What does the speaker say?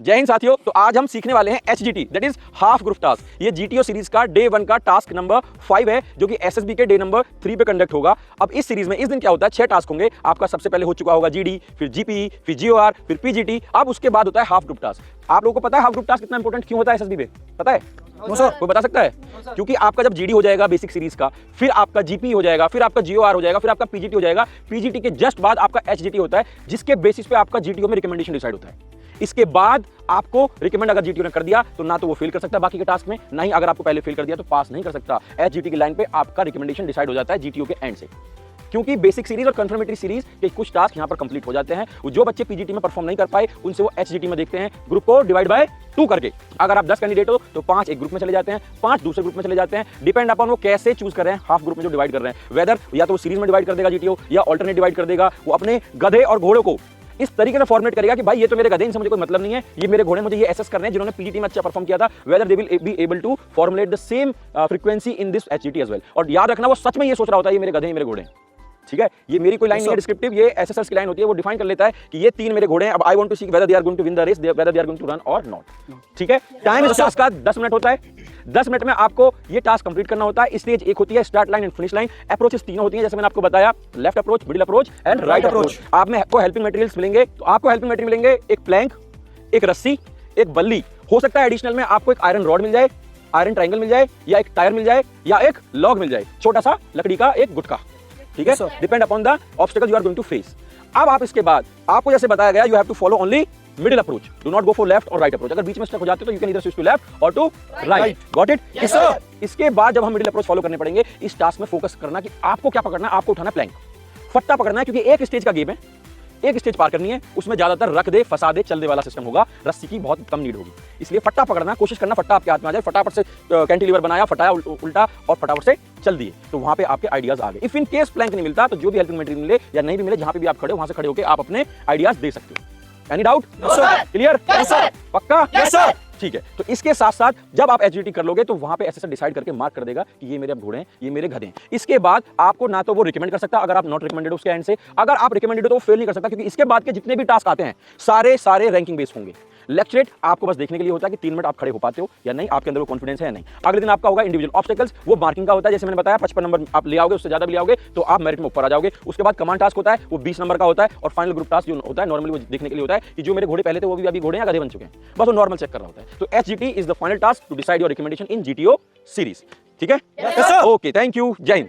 जय हिंद साथियों। तो आज हम सीखने वाले हैं HGT that is half group task. ये GTO सीरीज का डे 1 का टास्क नंबर 5 है जो कि SSB के डे नंबर 3 पे कंडक्ट होगा। अब इस सीरीज में इस दिन क्या होता है, 6 टास्क होंगे। आपका सबसे पहले हो चुका होगा GD, फिर GPE, फिर GOR, फिर PGT। अब उसके बाद होता है हाफ ग्रुप टास्क। आप लोगों को पता है हाफ ग्रुप टास्क कितना इंपॉर्टेंट क्यों होता है SSB पे? पता है? कोई बता सकता है? क्योंकि आपका जब GD हो जाएगा बेसिक सीरीज का, फिर आपका GPE हो जाएगा, फिर आपका GOR हो जाएगा, फिर आपका PGT हो जाएगा। PGT के जस्ट बाद आपका HGT होता है जिसके बेसिस पे आपका GTO में रिकमेंडेशन डिसाइड होता है। इसके बाद आपको रिकमेंड अगर GTO ने कर दिया तो ना तो वो फेल कर सकता बाकी के टास्क में, ना ही अगर आपको पहले फेल कर दिया तो पास नहीं कर सकता। HGT की लाइन पे आपका रिकमेंडेशन डिसाइड हो जाता है GTO के एंड से। क्योंकि बेसिक सीरीज और कंफर्मेटरी सीरीज के कुछ टास्क यहां पर कंप्लीट हो जाते हैं। जो बच्चे PGT में परफॉर्म नहीं कर पाए उनसे वो HGT में देखते हैं ग्रुप को डिवाइड बाय 2 करके। अगर आप 10 कैंडिडेट हो तो 5 एक ग्रुप में चले जाते हैं, 5 दूसरे ग्रुप में चले जाते हैं। डिपेंड अपॉन वो कैसे चूज कर रहे हैं हाफ ग्रुप में जो डिवाइड कर रहे हैं। वेदर या तो वो सीरीज में डिवाइड कर देगा GTO या ऑल्टरनेट डिवाइड कर देगा। वो अपने गधे और घोड़ों को इस तरीके से फॉर्मेट करेगा कि भाई ये तो मेरे गधे, इनसे मुझे कोई मतलब नहीं है, ये मेरे घोड़े मुझे ये एसेस करने हैं जिन्होंने PGT में अच्छा परफॉर्म किया था। Whether they will be able to formulate the same frequency in this HGT as well. और याद रखना वो सच में ये सोच रहा होता है ये मेरे गधे हैं, मेरे घोड़े हैं। ठीक है, ये मेरी कोई लाइन नहीं है डिस्क्रिप्टिव, ये SSS की लाइन होती है। वो डिफाइन कर लेता है कि ये 3 मेरे घोड़े हैं। अब I want to see whether they are going to win the race, whether they are going to run or not. ठीक है, टाइम इस टास्क का 10 मिनट होता है। 10 मिनट में आपको ये टास्क कंप्लीट करना होता है। स्टेज 1 होती है start line and finish line. Approaches 3 होती हैं जैसे मैंने आपको बताया, left approach, middle approach and right approach. आप में आपको हेल्पिंग मटेरियल्स मिलेंगे। तो आपको हेल्पिंग मटेरियल मिलेंगे एक प्लैंक, एक रस्सी, एक बल्ली। हो सकता है एडिशनल में आपको एक आयरन रॉड मिल जाए, आयरन ट्रायंगल मिल जाए, या एक टायर मिल जाए, या एक लॉग मिल जाए, छोटा सा लकड़ी का एक गुटका। ठीक है, depend upon the obstacle you are going to face. अब आप इसके बाद आपको जैसे बताया गया, you have to follow only middle approach, do not go for left or right approach. अगर बीच में स्टक हो जाते हो तो you can either switch to left or to right. Got it? इसके बाद जब हम मिडिल अप्रोच फॉलो करने पड़ेंगे, इस टास्क में फोकस करना कि आपको क्या पकड़ना है। आपको उठाना प्लैंक, फट्टा पकड़ना है, क्योंकि एक स्टेज का गेम है, एक स्टेज पार करनी है। उसमें ज्यादातर रख दे फंसा दे चल दे वाला सिस्टम होगा, रस्सी की बहुत कम नीड होगी। इसलिए फट्टा पकड़ना, कोशिश करना फट्टा आपके हाथ में आ जाए। फटाफट से कैंटिलीवर बनाया, फटाया उल्टा और फटाफट से चल दिए, तो वहां पे आपके आइडियाज आ गए। इफ इन केस प्लैंक नहीं मिलता तो जो भी हेल्पिंग मटेरियल मिले या नहीं भी मिले, जहां पे भी आप खड़े हो वहां से खड़े होकर आप अपने आइडियाज दे सकते हो। Any doubt? क्लियर? पक्का? ठीक है, तो इसके साथ साथ जब आप HGT कर लोगे तो वहां पे SSS डिसाइड करके मार्क कर देगा कि ये मेरे अब घोड़े हैं, ये मेरे गधे हैं। इसके बाद आपको ना तो वो रिकमेंड कर सकता, अगर आप नॉट रिकमेंडेड हो उसके एंड से। अगर आप रिकमेंडेड हो तो वो फेल नहीं कर सकता, क्योंकि इसके बाद के जितने भी टास्क आते हैं सारे रैंकिंग बेस्ड होंगे। लेक्चरेट आपको बस देखने के लिए होता है कि 3 मिनट आप खड़े हो पाते हो या नहीं, आपके अंदर वो कॉन्फिडेंस है या नहीं। अगले दिन आपका होगा इंडिविजुअल ऑब्स्टेकल्स, वो मार्किंग का होता है। जैसे मैंने बताया 55 नंबर आप ले आओगे, उससे ज्यादा भी ले आओगे तो आप मेरिट में ऊपर आ जाओगे। उसके बाद कमांड टास्क होता है, वो 20 नंबर का होता है। और फाइनल ग्रुप टास्क जो होता है नॉर्मली वो देखने के लिए होता है कि जो मेरे घोड़े पहले थे वो भी अभी घोड़े या गधे बन चुके हैं, बस वो नॉर्मल चेक कर रहा होता है। तो HGT is the final task to decide your recommendation in GTO series. ठीक है, ओके, थैंक यू, जय हिंद।